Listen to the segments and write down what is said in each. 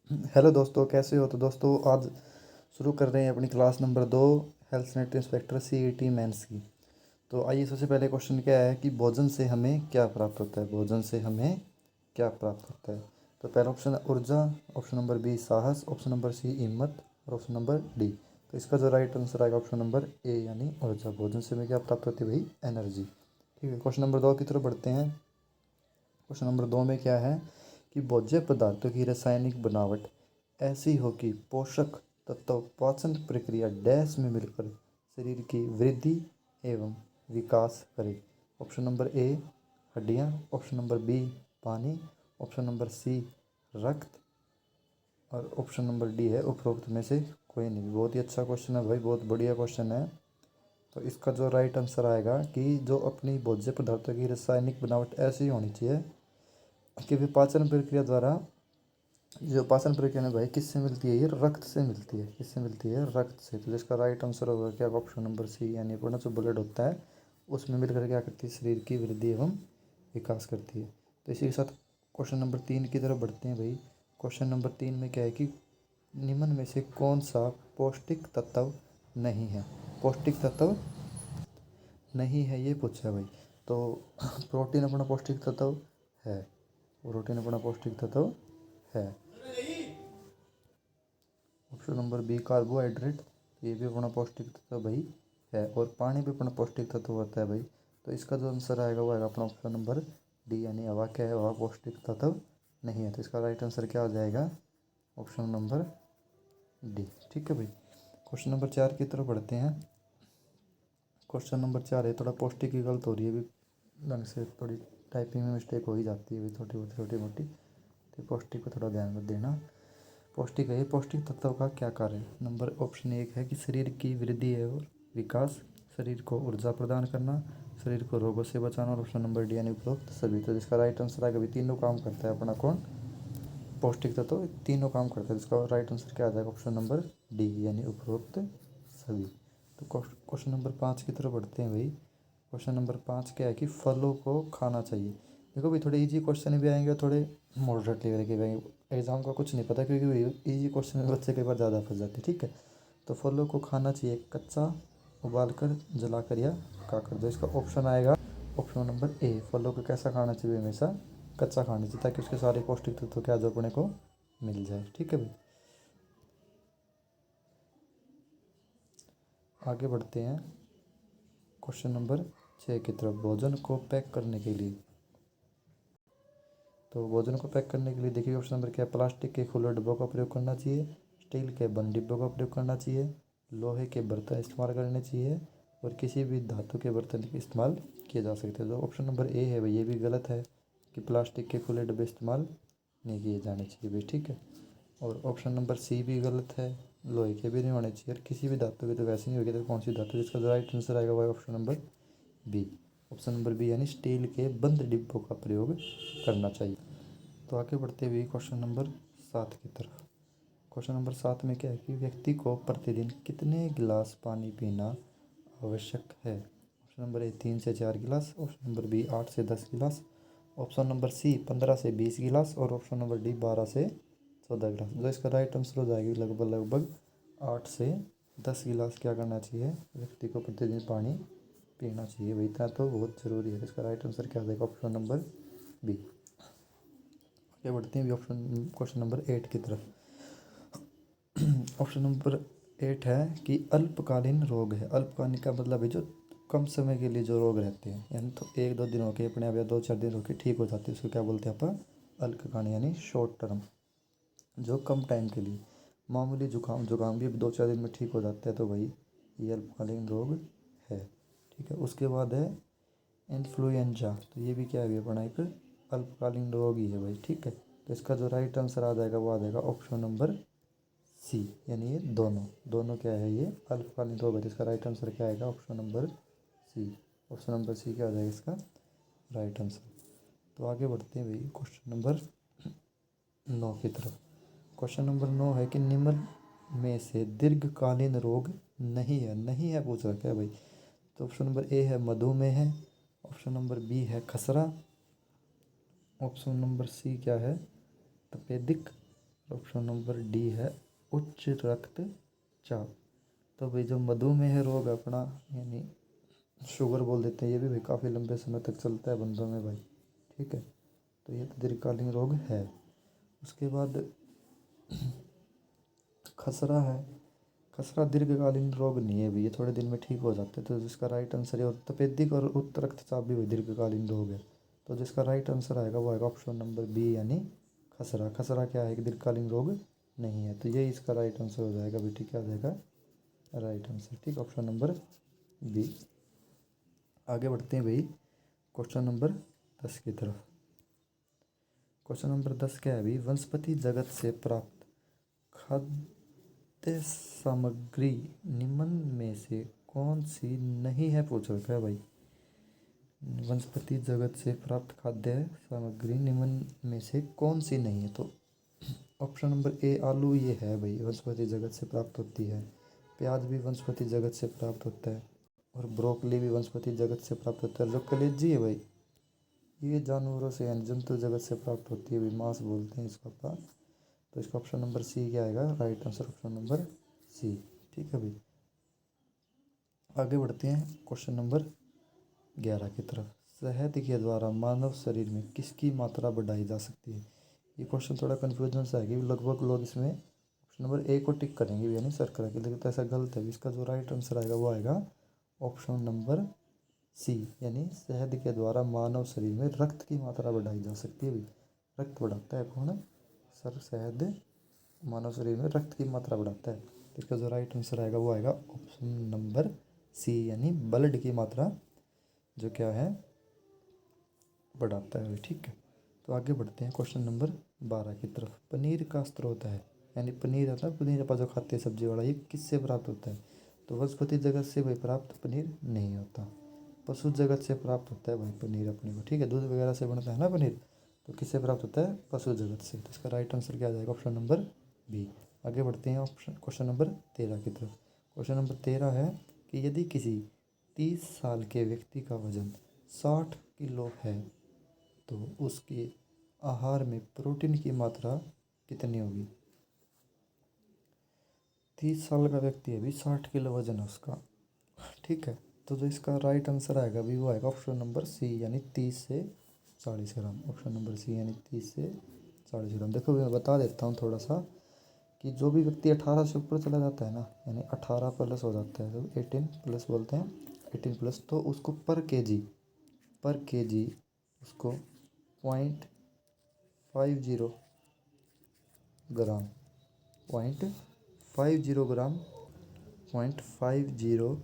Hello दोस्तों, कैसे हो? तो दोस्तों आज शुरू कर रहे हैं अपनी class number 2 health sanitary inspector CET mains की। तो आइए, सबसे पहले क्वेश्चन क्या है कि भोजन से हमें क्या प्राप्त होता है। भोजन से हमें क्या प्राप्त होता है? तो पहला ऑप्शन है ऊर्जा, ऑप्शन नंबर बी साहस, ऑप्शन नंबर सी हिम्मत और ऑप्शन नंबर डी। तो इसका जो राइट आंसर आएगा ऑप्शन नंबर ए यानी ऊर्जा। भोजन से हमें क्या प्राप्त होती है भाई? एनर्जी। ठीक है, क्वेश्चन नंबर 2 की तरफ बढ़ते हैं। क्वेश्चन नंबर 2 में क्या है कि भोज्य पदार्थों की रासायनिक बनावट ऐसी हो कि पोषक तत्व पाचन प्रक्रिया डैश में मिलकर शरीर की वृद्धि एवं विकास करे। ऑप्शन नंबर ए हड्डियाँ, ऑप्शन नंबर बी पानी, ऑप्शन नंबर सी रक्त और ऑप्शन नंबर डी है उपरोक्त में से कोई नहीं। बहुत ही अच्छा क्वेश्चन है भाई, बहुत बढ़िया क्वेश्चन है। तो इसका जो राइट आंसर आएगा कि जो अपनी भोज्य पदार्थों की रासायनिक बनावट ऐसी होनी चाहिए कि वे पाचन प्रक्रिया द्वारा, जो पाचन प्रक्रिया में भाई किससे मिलती है? ये रक्त से मिलती है। किससे मिलती है? रक्त से। तो जिसका राइट आंसर होगा क्या? ऑप्शन नंबर सी यानी पूर्ण जो ब्लड होता है उसमें मिलकर क्या करती है? शरीर की वृद्धि एवं विकास करती है। तो इसी के साथ क्वेश्चन नंबर 3 की तरफ बढ़ते हैं भाई। क्वेश्चन नंबर 3 में क्या है कि निम्न में से कौन सा पौष्टिक तत्व नहीं है? पौष्टिक तत्व नहीं है ये पूछा है भाई। तो प्रोटीन अपना पौष्टिक तत्व है। प्रोटीन अपना पौष्टिक तत्व है। ऑप्शन नंबर बी कार्बोहाइड्रेट, ये भी अपना पौष्टिक तत्व भाई है। और पानी भी अपना पौष्टिक तत्व होता है भाई। तो इसका जो आंसर आएगा वो आएगा अपना ऑप्शन नंबर डी यानी हवा। क्या है? हवा पौष्टिक तत्व नहीं है। तो इसका राइट आंसर क्या हो जाएगा? Option number D. ठीक है भाई, क्वेश्चन नंबर 4 की तरफ बढ़ते हैं। क्वेश्चन नंबर 4 है, थोड़ा पौष्टिक की गलत हो रही है अभी ढंग से, थोड़ी टाइपिंग में मिस्टेक हो ही जाती है अभी छोटी मोटी। तो पौष्टिक को थोड़ा ध्यान मत देना। पौष्टिक है, पौष्टिक तत्व का क्या कार्य है? नंबर ऑप्शन 1 है कि शरीर की वृद्धि और विकास, शरीर को ऊर्जा प्रदान करना, शरीर को रोगों से बचाना और ऑप्शन नंबर डी यानी उपरोक्त सभी। तो जिसका राइट आंसर आएगा भी तीनों काम करता है अपना कौन? पौष्टिक तत्व तीनों काम करता है। जिसका राइट आंसर क्या आ जाएगा? ऑप्शन नंबर डी यानी उपरोक्त सभी। तो क्वेश्चन नंबर 5 की तरफ बढ़ते हैं भाई। क्वेश्चन नंबर 5 क्या है कि फलों को खाना चाहिए। देखो भाई, थोड़े इजी क्वेश्चन भी आएंगे और थोड़े मॉडरेट लेवल के भी आएंगे। एग्जाम का कुछ नहीं पता क्योंकि इजी क्वेश्चन में बच्चे कई बार ज़्यादा फंस जाते हैं। ठीक है, तो फलों को खाना चाहिए कच्चा, उबाल कर, जलाकर या पकाकर। जो इसका ऑप्शन आएगा ऑप्शन नंबर ए, फलों को कैसा खाना चाहिए? हमेशा कच्चा खाना चाहिए ताकि उसके सारे पौष्टिक तत्व क्या जो अपने को मिल जाए। ठीक है भाई, आगे बढ़ते हैं क्वेश्चन नंबर 6 की तरफ। भोजन को पैक करने के लिए, तो भोजन को पैक करने के लिए देखिए ऑप्शन नंबर क्या है। प्लास्टिक के खुले डिब्बों का प्रयोग करना चाहिए, स्टील के बंद डिब्बों का प्रयोग करना चाहिए, लोहे के बर्तन इस्तेमाल करने चाहिए और किसी भी धातु के बर्तन के इस्तेमाल किए जा सकते हैं। तो ऑप्शन नंबर ए है भाई, ये भी गलत है कि प्लास्टिक के खुले डिब्बे इस्तेमाल नहीं किए जाने चाहिए भाई। ठीक है, और ऑप्शन नंबर सी भी गलत है, लोहे के भी नहीं होने चाहिए और किसी भी धातु के तो वैसे नहीं होगी। तो कौन सी धातु? जिसका राइट आंसर आएगा वह option number B. Option number B यानी स्टील के बंद डिब्बों का प्रयोग करना चाहिए। तो आगे बढ़ते हुए क्वेश्चन नंबर 7 की तरफ। क्वेश्चन नंबर 7 में क्या है कि व्यक्ति को प्रतिदिन कितने गिलास पानी पीना आवश्यक है? ऑप्शन नंबर ए 3 से 4 गिलास, ऑप्शन नंबर बी 8 से 10 गिलास, ऑप्शन नंबर सी 15 से 20 गिलास और ऑप्शन नंबर डी 12 से 14 गिलास। जो इसका राइट आंसर हो जाएगी लगभग लगभग 8 से 10 गिलास क्या करना चाहिए? व्यक्ति को प्रतिदिन पानी पीना चाहिए भाई, इतना तो बहुत ज़रूरी है। इसका राइट आंसर क्या हो जाएगा? Option number B. आगे बढ़ते हैं ऑप्शन क्वेश्चन नंबर 8 की तरफ। ऑप्शन नंबर 8 है कि अल्पकालीन रोग है। अल्पकालीन का मतलब है जो कम समय के लिए जो रोग रहते हैं, यानी तो 1-2 दिन होके अपने आप या 2-4 दिन होके ठीक हो जाते हैं, उसको क्या बोलते हैं अपन? अल्पकालीन यानी शॉर्ट टर्म, जो कम टाइम के लिए। मामूली जुकाम जुकाम भी 2-4 दिन में ठीक हो जाता है, तो भाई ये अल्पकालीन रोग है। ठीक है, उसके बाद है इन्फ्लुएंजा। तो ये भी क्या है? अपना एक अल्पकालीन रोग ही है भाई। ठीक है, तो इसका जो राइट आंसर आ जाएगा वो आ जाएगा ऑप्शन नंबर सी यानी ये दोनों। दोनों क्या है? ये अल्पकालीन रोग है। तो इसका राइट आंसर क्या आएगा? Option number C. Option number C क्या आ जाएगा इसका राइट आंसर। तो आगे बढ़ते हैं भाई क्वेश्चन नंबर 9 की तरफ। क्वेश्चन नंबर 9 है कि निम्न में से दीर्घकालीन रोग नहीं है। नहीं है पूछ रखा है भाई। तो ऑप्शन नंबर ए है मधुमेह है, ऑप्शन नंबर बी है खसरा, ऑप्शन नंबर सी क्या है? तपेदिक, ऑप्शन नंबर डी है उच्च रक्तचाप। तो भाई जो मधुमेह रोग अपना यानी शुगर बोल देते हैं, ये भी भाई काफ़ी लंबे समय तक चलता है बंदों में भाई, ठीक है। तो ये तो दीर्घकालीन रोग है। उसके बाद खसरा है। खसरा दीर्घकालीन रोग नहीं है भाई, ये थोड़े दिन में ठीक हो जाते हैं। तो जिसका राइट आंसर है, और तपेदिक और उच्च रक्तचाप भी भाई दीर्घकालीन रोग है। तो जिसका राइट आंसर आएगा वो आएगा ऑप्शन नंबर बी यानी खसरा। खसरा क्या है, कि दीर्घकालीन रोग नहीं है। तो ये इसका राइट आंसर हो जाएगा बेटी, क्या हो जाएगा राइट आंसर, ठीक, ऑप्शन नंबर बी। आगे बढ़ते हैं भाई क्वेश्चन नंबर 10 की तरफ। क्वेश्चन नंबर 10 क्या है भाई, वनस्पति जगत से प्राप्त खाद्य सामग्री निम्न में से कौन सी नहीं है, पूछ रखा है भाई। वनस्पति जगत से प्राप्त खाद्य सामग्री निम्न में से कौन सी नहीं है। तो ऑप्शन नंबर ए आलू ये है भाई, वनस्पति जगत से प्राप्त होती है। प्याज भी वनस्पति जगत से प्राप्त होता है, और ब्रोकली भी वनस्पति जगत से प्राप्त होता है। जो कलेजी है भाई, ये जानवरों से यानी जंतु जगत से प्राप्त होती है भाई, मांस बोलते हैं इसका अपना। तो इसका ऑप्शन नंबर सी क्या आएगा, right answer option number C, ठीक है भाई। आगे बढ़ते हैं क्वेश्चन नंबर 11 की तरफ। शहद के द्वारा मानव शरीर में किसकी मात्रा बढ़ाई जा सकती है। ये क्वेश्चन थोड़ा कन्फ्यूजन सा है कि लगभग लोग इसमें ऑप्शन नंबर ए को टिक करेंगे यानी सर्कल के, लेकिन तो ऐसा गलत है। इसका जो राइट आंसर आएगा वो आएगा ऑप्शन नंबर सी, यानी शहद के द्वारा मानव शरीर में रक्त की मात्रा बढ़ाई जा सकती है। रक्त बढ़ाता है कौन, सर शहद मानव शरीर में रक्त की मात्रा बढ़ाता है। तो इसका जो राइट आंसर आएगा वो आएगा ऑप्शन नंबर सी, यानी ब्लड की मात्रा जो क्या है बढ़ाता है, ठीक है। तो आगे बढ़ते हैं क्वेश्चन नंबर 12 की तरफ। पनीर का स्रोत है, यानी पनीर आता है, पनीर अपन जो खाते हैं सब्जी वाला, ये किससे प्राप्त होता है। तो वनस्पति जगत से भाई प्राप्त पनीर नहीं होता, पशु जगत से प्राप्त होता है भाई पनीर अपने को, ठीक है। दूध वगैरह से बनता है ना पनीर, तो किससे प्राप्त होता है, पशु जगत से। तो इसका राइट आंसर क्या आ जाएगा, ऑप्शन नंबर बी। आगे बढ़ते हैं ऑप्शन क्वेश्चन नंबर 13 की तरफ। क्वेश्चन नंबर 13 है कि यदि किसी 30 साल के व्यक्ति का वजन 60 किलो है तो उसके आहार में प्रोटीन की मात्रा कितनी होगी। 30 साल का व्यक्ति है अभी, 60 किलो वजन है उसका, ठीक है। तो जो इसका राइट आंसर आएगा अभी वो आएगा ऑप्शन नंबर सी, यानी 30 से 40 ग्राम। ऑप्शन नंबर सी यानी 30 से 40 ग्राम। देखो मैं बता देता हूँ थोड़ा सा, कि जो भी व्यक्ति 18 से ऊपर चला जाता है ना, यानी 18 प्लस हो जाता है, तो 18 प्लस बोलते हैं, 18 प्लस, तो उसको पर केजी उसको 0.50 ग्राम, 0.50 ग्राम, 0.50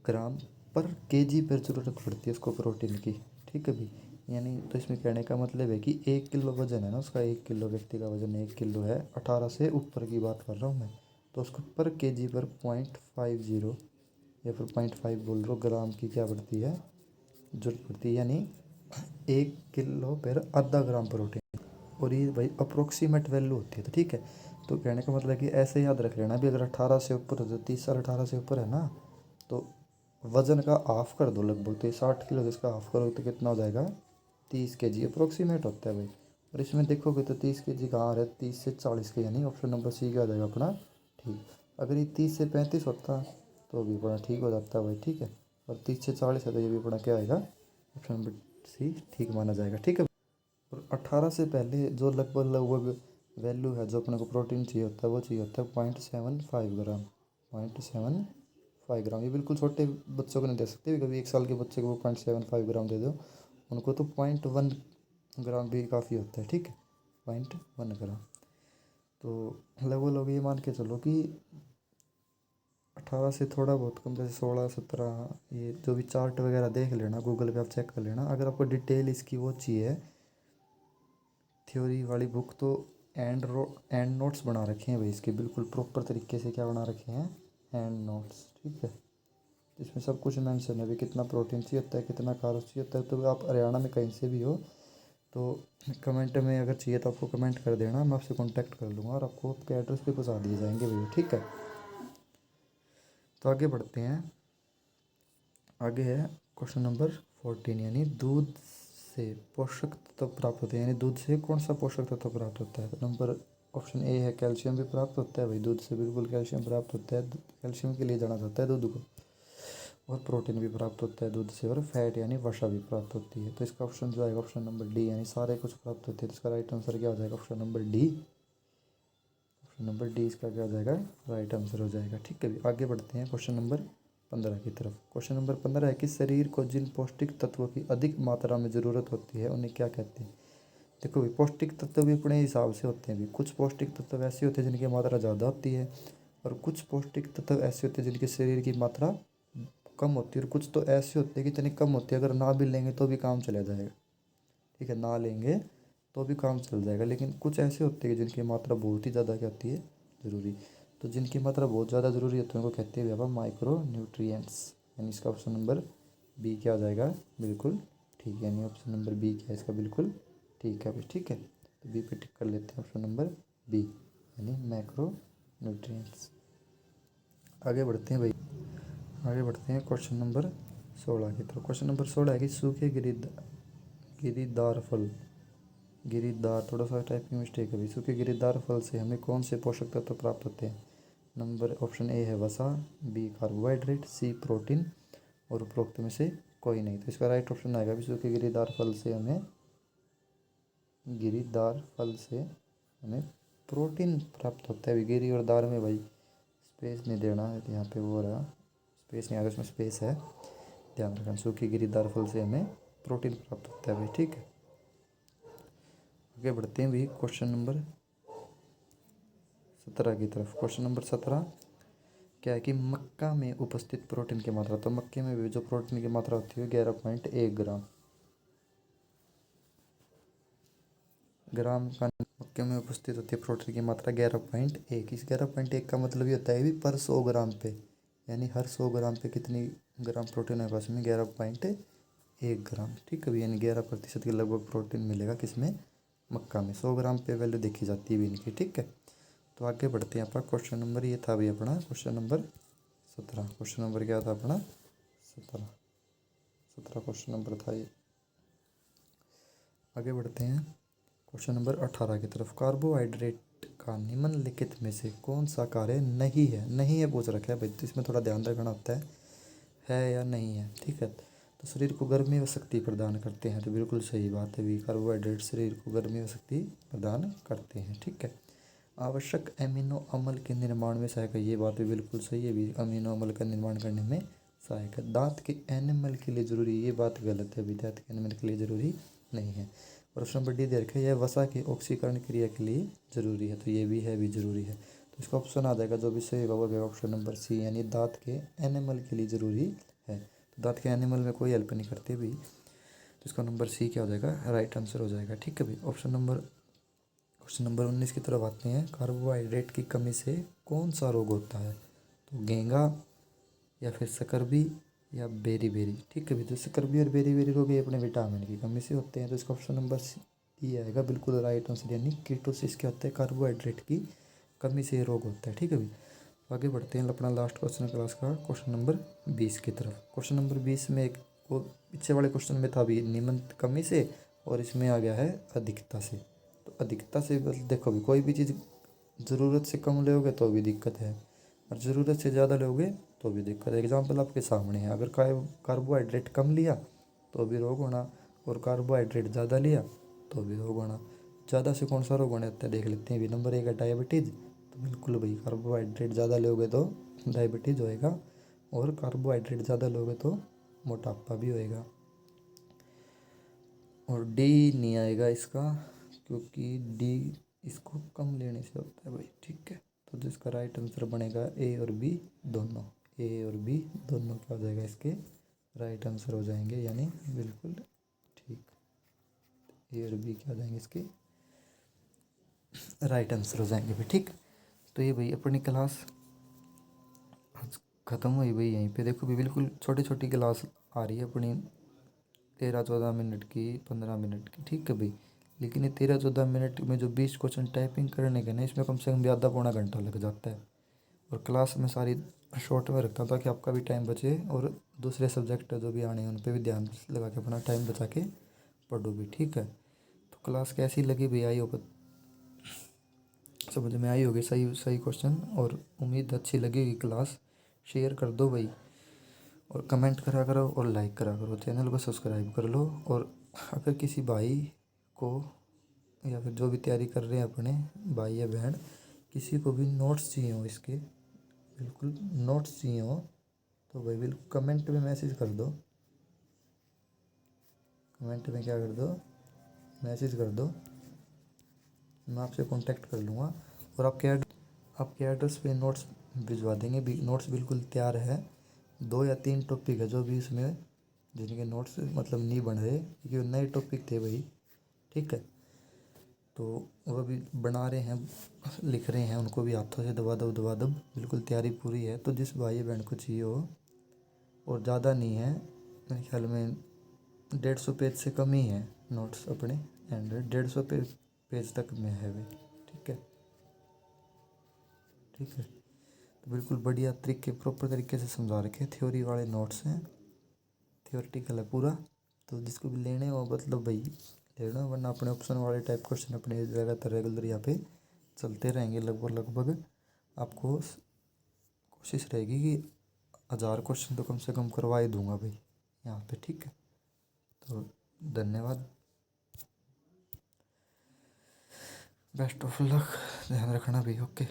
ग्राम पर केजी पर ज़रूरत पड़ती है उसको प्रोटीन की, ठीक है भाई। यानी तो इसमें कहने का मतलब है कि 1 किलो वजन है ना उसका, 1 किलो व्यक्ति का वजन 1 किलो है, 18 से ऊपर की बात कर रहा हूँ मैं। तो उसको पर केजी पर 0.50 या फिर 0.5 बोल रहा हूँ ग्राम की क्या पड़ती है, जरूरत पड़ती है। यानी 1 किलो पर आधा ग्राम प्रोटीन, और ये भाई अप्रोक्सीमेट वैल्यू होती है, तो ठीक है। तो कहने का मतलब है कि ऐसे याद रख लेना भी, अगर 18 से ऊपर है तो 30 साल 18 से ऊपर है ना, तो वज़न का हाफ कर दो लगभग, तो ये 60 किलो, जिसका हाफ करोगे तो कितना हो जाएगा 30 केजी अप्रोक्सीमेट होता है भाई। और इसमें देखोगे तो 30 केजी कहाँ आ रहा है, 30 से 40 के, यानी ऑप्शन नंबर सी का आ जाएगा अपना ठीक। अगर ये 30 से 35 होता तो भी अपना ठीक हो जाता है भाई, ठीक है। और 30 से 40 है तो ये भी अपना क्या आएगा, ऑप्शन नंबर सी ठीक माना जाएगा, ठीक है। और 18 से पहले जो लगभग लगभग वैल्यू है जो अपने को प्रोटीन चाहिए होता है, वो चाहिए होता है 0.75 ग्राम, 0.75 ग्राम। ये बिल्कुल छोटे बच्चों को नहीं दे सकते, कभी 1 साल के बच्चे को वो 0.75 ग्राम दे दो, उनको तो 0.1 ग्राम भी काफ़ी होता है, ठीक है, 0.1 ग्राम। तो लगभग लोग ये मान के चलो कि 18 से थोड़ा बहुत कम, जैसे 16 17, ये जो भी चार्ट वगैरह देख लेना, गूगल पे आप चेक कर लेना। अगर आपको डिटेल इसकी वो चाहिए थ्योरी वाली बुक, तो एंड नोट्स बना रखे हैं भाई इसके, बिल्कुल प्रॉपर तरीके से क्या बना रखे हैं, एंड नोट्स, ठीक है। इसमें सब कुछ मेंशन है भी, कितना प्रोटीन चाहिए होता है, कितना कार्ब्स चाहिए होता है। तो आप हरियाणा में कहीं से भी हो तो कमेंट में अगर चाहिए तो आपको कमेंट कर देना, मैं आपसे कांटेक्ट कर लूँगा और आपको आपके एड्रेस पे पहुँचा दिए जाएंगे भैया, ठीक है। तो आगे बढ़ते हैं, आगे है क्वेश्चन नंबर 14, यानी दूध से पोषक तत्व प्राप्त होते हैं, यानी दूध से कौन सा पोषक तत्व प्राप्त होता है? तो नंबर ऑप्शन ए है कैल्शियम भी प्राप्त होता है भाई, दूध से बिल्कुल कैल्शियम प्राप्त होता है, कैल्शियम के लिए जाना जाता है दूध को। और प्रोटीन भी प्राप्त होता है दूध से, और फैट यानी वसा भी प्राप्त होती है। तो इसका ऑप्शन जो आएगा ऑप्शन नंबर डी, यानी सारे कुछ प्राप्त होते हैं। तो इसका राइट आंसर क्या हो जाएगा? Option number D. Option number D इसका क्या हो जाएगा? राइट आंसर हो जाएगा। ठीक है, अभी आगे बढ़ते हैं क्वेश्चन नंबर 15 की तरफ। क्वेश्चन नंबर 15 है कि शरीर को जिन पौष्टिक तत्वों की अधिक मात्रा में ज़रूरत होती है उन्हें क्या कहते हैं? देखो भाई, पौष्टिक तत्व भी अपने हिसाब से होते हैं भी। कुछ पौष्टिक तत्व ऐसे होते हैं जिनकी मात्रा ज़्यादा होती है, और कुछ पौष्टिक तत्व ऐसे होते हैं जिनके शरीर की मात्रा कम होती है, और कुछ तो ऐसे होते हैं कि इतनी कम होती है अगर ना भी लेंगे तो भी काम चला जाएगा। ठीक है, ना लेंगे तो भी काम चल जाएगा। लेकिन कुछ ऐसे होते हैं जिनकी मात्रा बहुत ही ज़्यादा क्या होती है? ज़रूरी। तो जिनकी मात्रा बहुत ज़्यादा ज़रूरी होती है उनको कहते हैं अपन माइक्रो न्यूट्रिएंट्स, यानी इसका ऑप्शन नंबर बी क्या हो जाएगा? बिल्कुल ठीक है, यानी ऑप्शन नंबर बी क्या है इसका? बिल्कुल ठीक है भाई। ठीक है, तो बी पे टिक कर लेते हैं, ऑप्शन नंबर बी यानी मैक्रो न्यूट्रिएंट्स। आगे बढ़ते हैं भाई, आगे बढ़ते हैं क्वेश्चन नंबर 16 की तरफ। क्वेश्चन नंबर 16 है कि सूखे गिरीदार फल, गिरीदार, थोड़ा सा टाइपिंग मिस्टेक है भाई। सूखे गिरीदार फल से हमें कौन से पोषक तत्व प्राप्त होते हैं? नंबर ऑप्शन ए है वसा, बी कार्बोहाइड्रेट, सी प्रोटीन, और उपरोक्त में से कोई नहीं। तो इसका राइट ऑप्शन आएगा भी सूखे गिरीदार फल से हमें, गिरीदार फल से हमें प्रोटीन प्राप्त होता है। अभी गिरी और दार में भाई स्पेस नहीं देना है, यहाँ पे वो रहा स्पेस नहीं आ रहा, उसमें स्पेस है, ध्यान रखना। सूखी गिरीदार फल से हमें प्रोटीन प्राप्त होता है भाई। ठीक है, आगे बढ़ते हैं भी क्वेश्चन नंबर 17 की तरफ। क्वेश्चन नंबर 17 क्या है कि मक्का में उपस्थित प्रोटीन की मात्रा। तो मक्के में भी जो प्रोटीन की मात्रा होती है 11.1 ग्राम, ग्राम का मक्के में उपस्थित होती है प्रोटीन की मात्रा 11.1। इस 11.1 का मतलब ये होता है भी पर 100 ग्राम पे, यानी हर 100 ग्राम पे कितनी ग्राम प्रोटीन होगा? उसमें 11.1 ग्राम। ठीक है, यानी 11% के लगभग प्रोटीन मिलेगा किसमें? मक्का में। 100 ग्राम पे वैल्यू देखी जाती है भी इनकी। ठीक है, तो आगे बढ़ते हैं। अपना क्वेश्चन नंबर ये था भाई अपना क्वेश्चन नंबर 17। क्वेश्चन नंबर क्या था अपना? 17 क्वेश्चन नंबर था ये। आगे बढ़ते हैं क्वेश्चन नंबर 18 की तरफ। कार्बोहाइड्रेट का निम्नलिखित में से कौन सा कार्य नहीं है? नहीं है पूछ रखा है भाई, तो इसमें थोड़ा ध्यान रखना होता है या नहीं है। ठीक है, तो शरीर को गर्मी व शक्ति प्रदान करते हैं, तो बिल्कुल सही बात है भी, कार्बोहाइड्रेट शरीर को गर्मी व शक्ति प्रदान करते हैं। ठीक है, आवश्यक अमीनो अम्ल के निर्माण में सहायक है, ये बात भी बिल्कुल सही है भी, अमीनो अम्ल का निर्माण करने में सहायक है। दांत के एनिमल के लिए जरूरी, ये बात गलत है भी, दांत के एनिमल के लिए जरूरी नहीं है। और ऑप्शन नंबर डी दे रखा है यह वसा के ऑक्सीकरण क्रिया के लिए जरूरी है, तो ये भी है भी जरूरी है। तो इसका ऑप्शन आ जाएगा जो भी सही होगा वो होगा ऑप्शन नंबर सी, यानी दांत के एनिमल के लिए जरूरी है। तो दांत के एनिमल में कोई हेल्प नहीं करती भी, तो इसका नंबर सी क्या हो जाएगा? राइट आंसर हो जाएगा। ठीक है भाई, क्वेश्चन नंबर 19 की तरफ आते हैं। कार्बोहाइड्रेट की कमी से कौन सा रोग होता है? तो घेंगा, या फिर सकरबी, या बेरी बेरी। ठीक है भाई, तो सकरबी और बेरी बेरी रोग ये अपने विटामिन की कमी से होते हैं, तो इसका ऑप्शन नंबर सी आएगा बिल्कुल राइट आंसर, यानी कीटोसिस क्या होता है? कार्बोहाइड्रेट की कमी से ये रोग होता है। ठीक है भाई, आगे बढ़ते हैं अपना लास्ट क्वेश्चन क्लास का क्वेश्चन नंबर 20 की तरफ। क्वेश्चन नंबर 20 में एक वो पीछे वाले क्वेश्चन में था भी निम्न कमी से, और इसमें आ गया है अधिकता से। तो अधिकता से देखो भी, कोई भी चीज़ ज़रूरत से कम लोगे तो भी दिक्कत है, और ज़रूरत से ज़्यादा लोगे तो भी दिक्कत है। एग्जाम्पल आपके सामने है, अगर कार्बोहाइड्रेट कम लिया तो भी रोग होना, और कार्बोहाइड्रेट ज़्यादा लिया तो भी रोग होना। ज़्यादा से कौन सा रोग होने लगता है देख लेते हैं भी। नंबर 1 है डायबिटीज़, तो बिल्कुल भाई कार्बोहाइड्रेट ज़्यादा लोगे तो डायबिटीज़ होएगा, और कार्बोहाइड्रेट ज़्यादा लोगे तो मोटापा भी होएगा। और डी नहीं आएगा इसका, क्योंकि डी इसको कम लेने से होता है भाई। ठीक है, तो जिसका राइट आंसर बनेगा ए और बी दोनों, ए और बी दोनों क्या हो जाएगा? इसके राइट आंसर हो जाएंगे, यानी बिल्कुल ठीक, ए और बी क्या हो जाएंगे? इसके राइट आंसर हो जाएंगे भाई। ठीक, तो ये भाई अपनी क्लास आज ख़त्म हुई भाई। यहीं पे देखो भी बिल्कुल छोटी छोटी क्लास आ रही है अपनी, 13-14 मिनट की, 15 मिनट की। ठीक है भाई, लेकिन ये 13-14 मिनट में जो 20 क्वेश्चन टाइपिंग करने के ना, इसमें कम से कम भी आधा पौना घंटा लग जाता है। और क्लास में सारी शॉर्ट में रखता हूँ ताकि आपका भी टाइम बचे, और दूसरे सब्जेक्ट जो भी आने हैं उन पर भी ध्यान लगा के अपना टाइम बचा के पढ़ो भी, ठीक है। तो क्लास कैसी लगी भाई, आई होगा समझ में आई होगी, सही सही क्वेश्चन, और उम्मीद अच्छी लगेगी क्लास। शेयर कर दो भाई, और कमेंट करा करो, और लाइक करा करो, चैनल को सब्सक्राइब कर लो। और अगर किसी भाई को या फिर जो भी तैयारी कर रहे हैं अपने भाई या बहन, किसी को भी नोट्स चाहिए हो इसके, बिल्कुल नोट्स चाहिए हो, तो भाई बिल्कुल कमेंट में मैसेज कर दो, कमेंट में क्या कर दो, मैसेज कर दो, मैं आपसे कांटेक्ट कर लूँगा, और आपके एड्रेस पे नोट्स भिजवा देंगे। नोट्स बिल्कुल तैयार है, 2 या 3 टॉपिक है जो भी इसमें जिनके नोट्स मतलब नहीं बन रहे, क्योंकि नए टॉपिक थे भाई, ठीक है। तो वो अभी बना रहे हैं, लिख रहे हैं, उनको भी हाथों से दबा दब बिल्कुल तैयारी पूरी है। तो जिस भाई बहन को चाहिए हो, और ज़्यादा नहीं है, मेरे ख्याल में 150 पेज से कम ही है नोट्स अपने, एंड 150 पेज तक में है वे, ठीक है, ठीक है। तो बिल्कुल बढ़िया तरीके, प्रॉपर तरीके से समझा रखे, थ्योरी वाले नोट्स हैं, थियोरटिकल है पूरा। तो जिसको भी लेने हो मतलब भाई ले लो, वरना अपने ऑप्शन वाले टाइप क्वेश्चन अपने लगातार रेगुलर यहाँ पे चलते रहेंगे। लगभग आपको कोशिश रहेगी कि 1000 क्वेश्चन तो कम से कम करवा ही दूंगा भाई यहाँ पे, ठीक है। तो धन्यवाद, बेस्ट ऑफ लक, ध्यान रखना भाई, ओके।